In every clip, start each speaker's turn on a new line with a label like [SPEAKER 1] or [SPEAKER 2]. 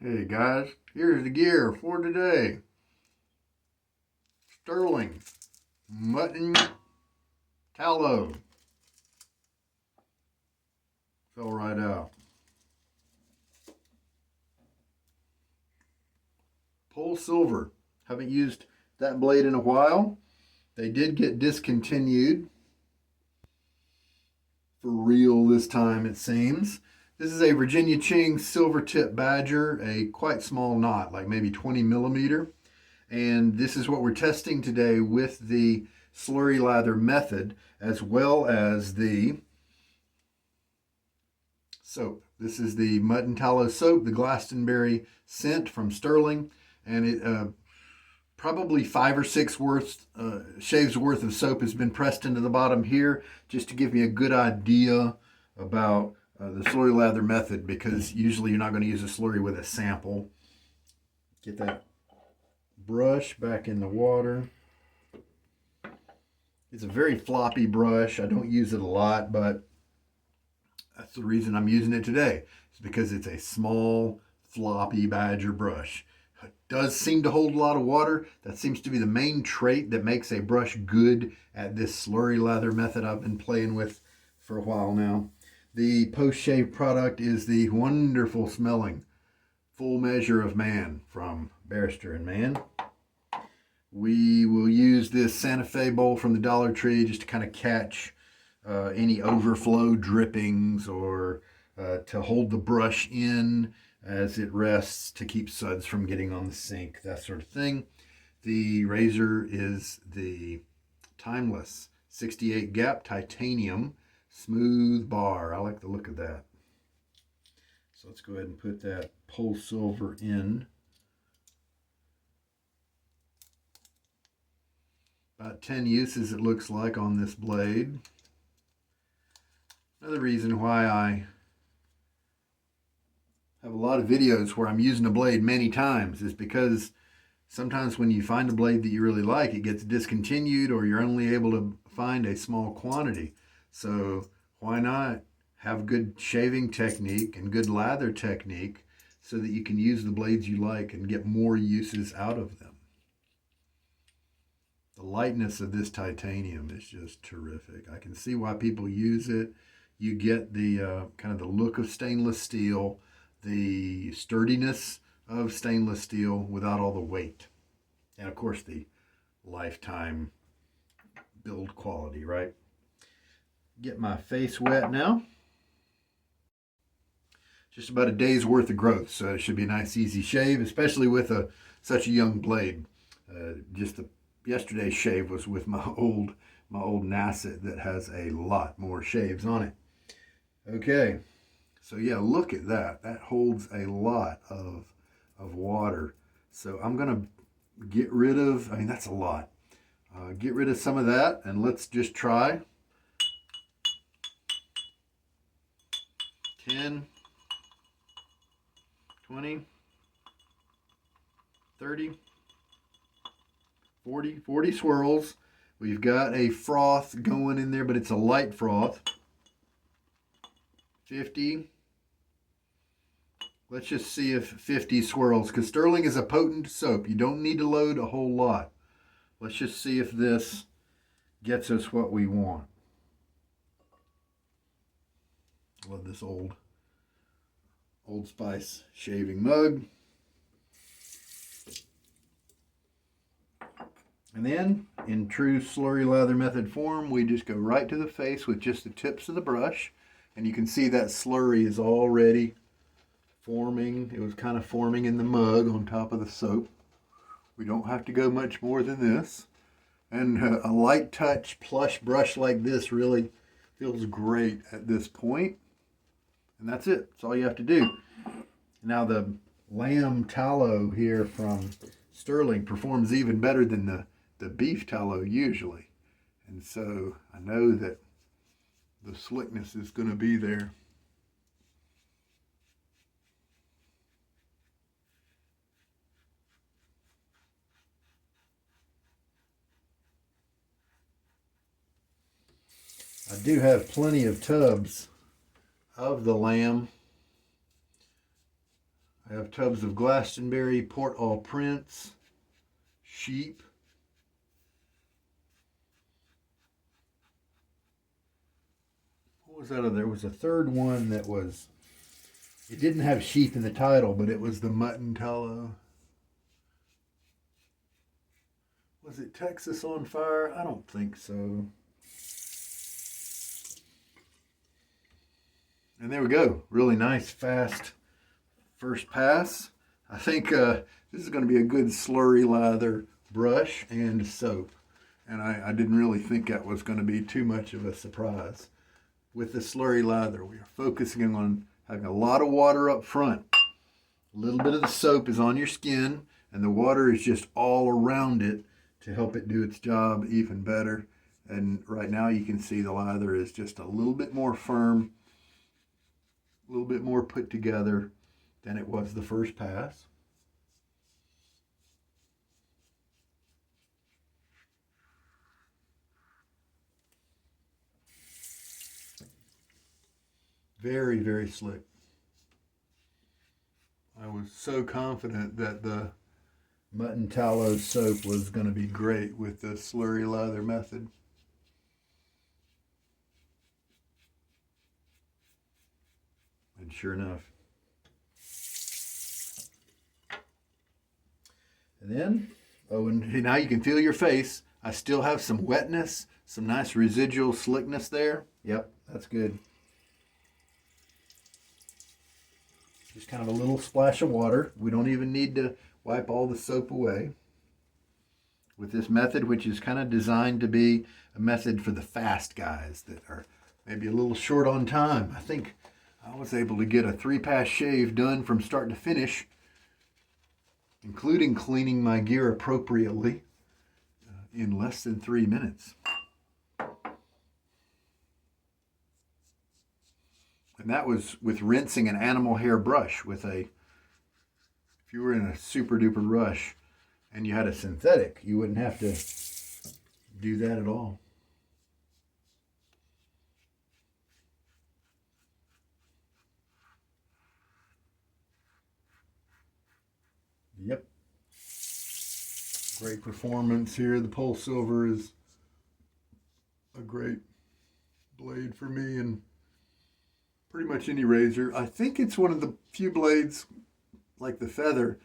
[SPEAKER 1] Hey guys, here's the gear for today. Stirling Mutton Tallow. Fell right out. PolSilver. Haven't used that blade in a while. They did get discontinued. For real this time, it seems. This is a Virginia Cheng Silvertip Badger, a quite small knot, like maybe 20 millimeter. And this is what we're testing today with the Slurry Lather method, as well as the soap. This is the Mutton Tallow soap, the Glastonbury scent from Stirling, and it probably 5 or 6 shaves worth of soap has been pressed into the bottom here, just to give me a good idea about the Slurry Lather method, because usually you're not going to use a slurry with a sample. Get that brush back in the water. It's a very floppy brush. I don't use it a lot, but that's the reason I'm using it today. It's because it's a small, floppy badger brush. It does seem to hold a lot of water. That seems to be the main trait that makes a brush good at this Slurry Lather method I've been playing with for a while now. The post-shave product is the wonderful smelling Full Measure of Mann from Barrister and Mann. We will use this Santa Fe bowl from the Dollar Tree just to kind of catch any overflow drippings, or to hold the brush in as it rests to keep suds from getting on the sink, that sort of thing. The razor is the Timeless 68 gap titanium smooth bar. I like the look of that. So let's go ahead and put that PolSilver in. About 10 uses it looks like on this blade. Another reason why I have a lot of videos where I'm using a blade many times is because sometimes when you find a blade that you really like, it gets discontinued, or you're only able to find a small quantity. So why not have good shaving technique and good lather technique so that you can use the blades you like and get more uses out of them. The lightness of this titanium is just terrific. I can see why people use it. You get the kind of the look of stainless steel, the sturdiness of stainless steel without all the weight. And of course the lifetime build quality, right? Get my face wet now. Just about a day's worth of growth, so it should be a nice easy shave, especially with such a young blade. Yesterday's shave was with my old Nasset that has a lot more shaves on it. Okay, so yeah, look at that. That holds a lot of water. So I'm gonna get rid of, I mean, that's a lot. Get rid of some of that, and let's just try 10, 20, 30, 40 swirls. We've got a froth going in there, but it's a light froth. 50. Let's just see if 50 swirls, because Stirling is a potent soap. You don't need to load a whole lot. Let's just see if this gets us what we want. Love this Old Spice shaving mug. And then, in true Slurry Lather method form, we just go right to the face with just the tips of the brush. And you can see that slurry is already forming. It was kind of forming in the mug on top of the soap. We don't have to go much more than this. And a light touch plush brush like this really feels great at this point. And that's it. That's all you have to do. Now the lamb tallow here from Stirling performs even better than the beef tallow usually. And so I know that the slickness is going to be there. I do have plenty of tubs of the lamb. I have tubs of Glastonbury, Port au Prince, sheep. What was that? There was a third one that was, it didn't have sheep in the title, but it was the mutton tallow. Was it Texas on Fire? I don't think so. And there we go. Really nice, fast first pass. I think this is going to be a good slurry lather brush and soap. And I didn't really think that was going to be too much of a surprise. With the slurry lather, we are focusing on having a lot of water up front. A little bit of the soap is on your skin, and the water is just all around it to help it do its job even better. And right now you can see the lather is just a little bit more firm, a little bit more put together than it was the first pass. Very, very slick. I was so confident that the mutton tallow soap was going to be great with the slurry lather method. And sure enough. And then, oh, and now you can feel your face. I still have some wetness, some nice residual slickness there. Yep, that's good. Just kind of a little splash of water. We don't even need to wipe all the soap away. With this method, which is kind of designed to be a method for the fast guys that are maybe a little short on time. I think I was able to get a 3-pass shave done from start to finish, including cleaning my gear appropriately, in less than 3 minutes. And that was with rinsing an animal hair brush with a, if you were in a super duper rush and you had a synthetic, you wouldn't have to do that at all. Yep. Great performance here. The PolSilver is a great blade for me and pretty much any razor. I think it's one of the few blades, like the Feather,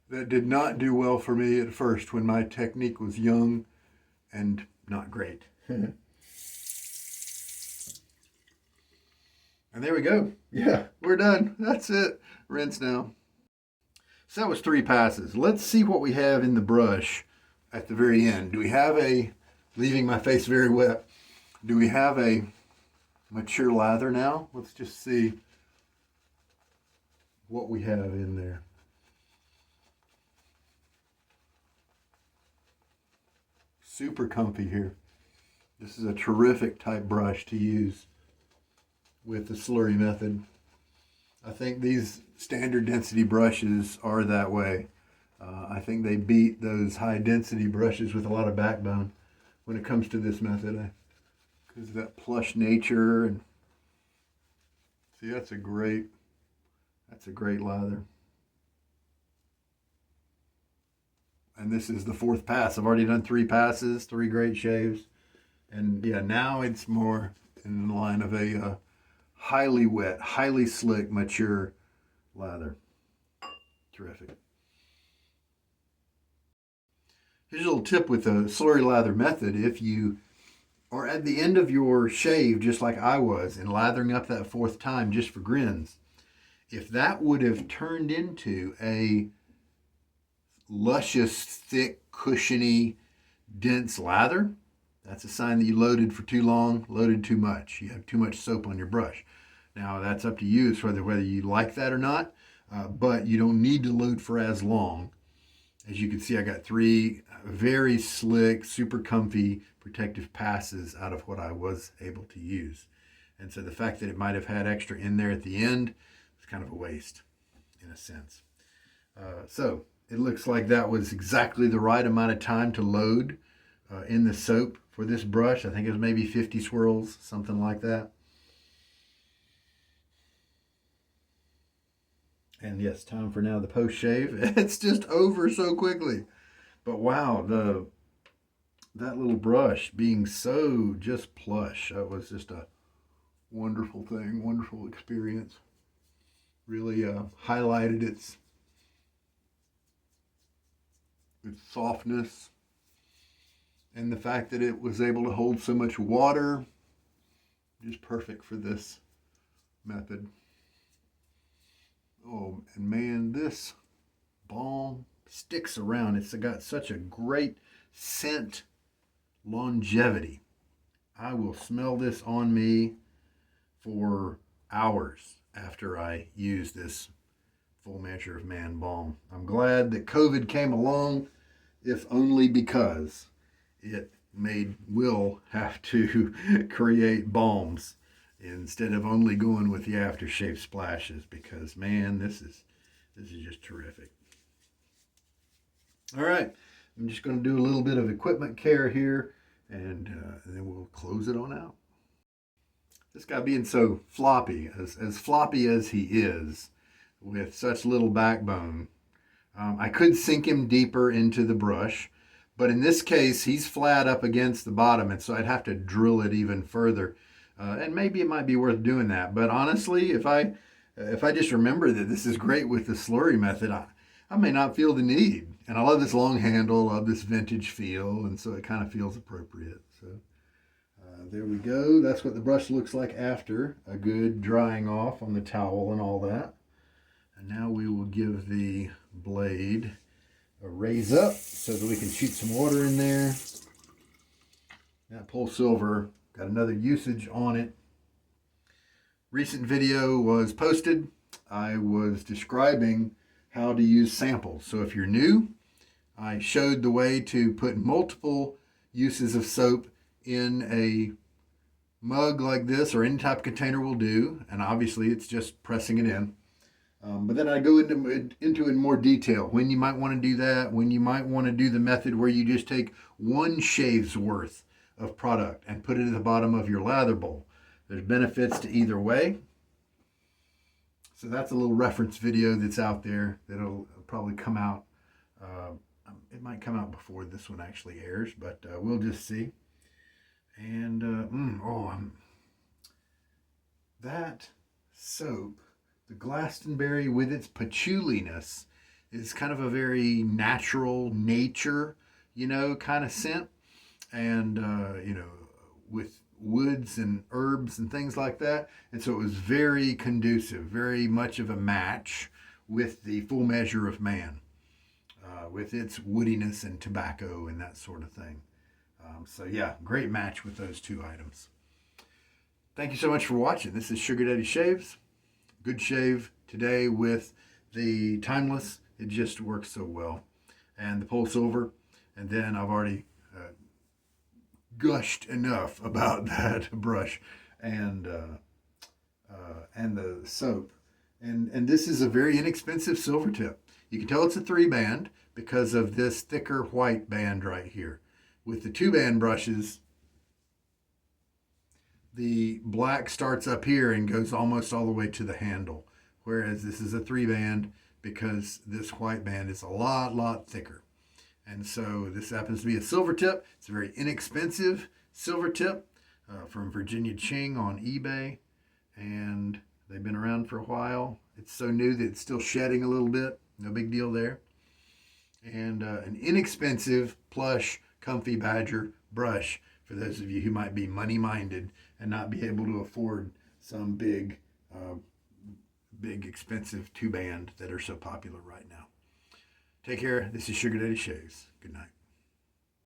[SPEAKER 1] that did not do well for me at first when my technique was young and not great. And there we go. Yeah, we're done. That's it. Rinse now. So that was 3 passes. Let's see what we have in the brush at the very end. Do we have a, leaving my face very wet, do we have a mature lather now? Let's just see what we have in there. Super comfy here. This is a terrific type brush to use with the slurry method. I think these standard density brushes are that way. I think they beat those high density brushes with a lot of backbone when it comes to this method. Because of that plush nature. And see, that's a great lather. And this is the 4th pass. I've already done 3 passes, 3 great shaves. And yeah, now it's more in the line of a highly wet, highly slick, mature lather. Terrific. Here's a little tip with the slurry lather method. If you are at the end of your shave, just like I was, and lathering up that 4th time just for grins, if that would have turned into a luscious, thick, cushiony, dense lather, that's a sign that you loaded for too long, loaded too much. You have too much soap on your brush. Now, that's up to you as whether you like that or not, but you don't need to load for as long. As you can see, I got 3 very slick, super comfy protective passes out of what I was able to use. And so the fact that it might have had extra in there at the end is kind of a waste, in a sense. So it looks like that was exactly the right amount of time to load in the soap for this brush. I think it was maybe 50 swirls, something like that. And yes, time for now the post shave. It's just over so quickly. But wow, that little brush being so just plush. That was just a wonderful thing, wonderful experience. Really highlighted its softness and the fact that it was able to hold so much water. Just perfect for this method. Oh, and man, this balm sticks around. It's got such a great scent longevity. I will smell this on me for hours after I use this full measure of Mann balm. I'm glad that COVID came along, if only because it made Will have to create balms instead of only going with the aftershave splashes, because man, this is just terrific. All right, I'm just going to do a little bit of equipment care here, and then we'll close it on out. This guy being so floppy, as floppy as he is, with such little backbone, I could sink him deeper into the brush, but in this case, he's flat up against the bottom, and so I'd have to drill it even further. And maybe it might be worth doing that. But honestly, if I just remember that this is great with the slurry method, I may not feel the need. And I love this long handle, love this vintage feel, and so it kind of feels appropriate. So there we go. That's what the brush looks like after a good drying off on the towel and all that. And now we will give the blade a raise up so that we can shoot some water in there. That PolSilver got another usage on it. Recent video was posted. I was describing how to use samples. So if you're new, I showed the way to put multiple uses of soap in a mug like this, or any type of container will do. And obviously it's just pressing it in. But then I go into it in more detail, when you might want to do that, when you might want to do the method where you just take one shave's worth of product and put it at the bottom of your lather bowl. There's benefits to either way. So that's a little reference video that's out there that'll probably come out. It might come out before this one actually airs, but we'll just see. And that soap, the Glastonbury, with its patchouliness, is kind of a very natural nature, kind of scent. And, with woods and herbs and things like that. And so it was very conducive, very much of a match with the full measure of Mann, with its woodiness and tobacco and that sort of thing. So yeah, great match with those two items. Thank you so much for watching. This is Sugar Daddy Shaves. Good shave today with the Timeless. It just works so well. And the PolSilver. And then I've already gushed enough about that brush and the soap. And this is a very inexpensive Silvertip. You can tell it's a 3-band because of this thicker white band right here. With the 2-band brushes, the black starts up here and goes almost all the way to the handle, whereas this is a 3-band because this white band is a lot thicker. And so this happens to be a Silvertip. It's a very inexpensive Silvertip from Virginia Cheng on eBay. And they've been around for a while. It's so new that it's still shedding a little bit. No big deal there. And an inexpensive, plush, comfy Badger brush for those of you who might be money-minded and not be able to afford some big expensive 2-band that are so popular right now. Take care. This is Sugar Daddy Shaves. Good night.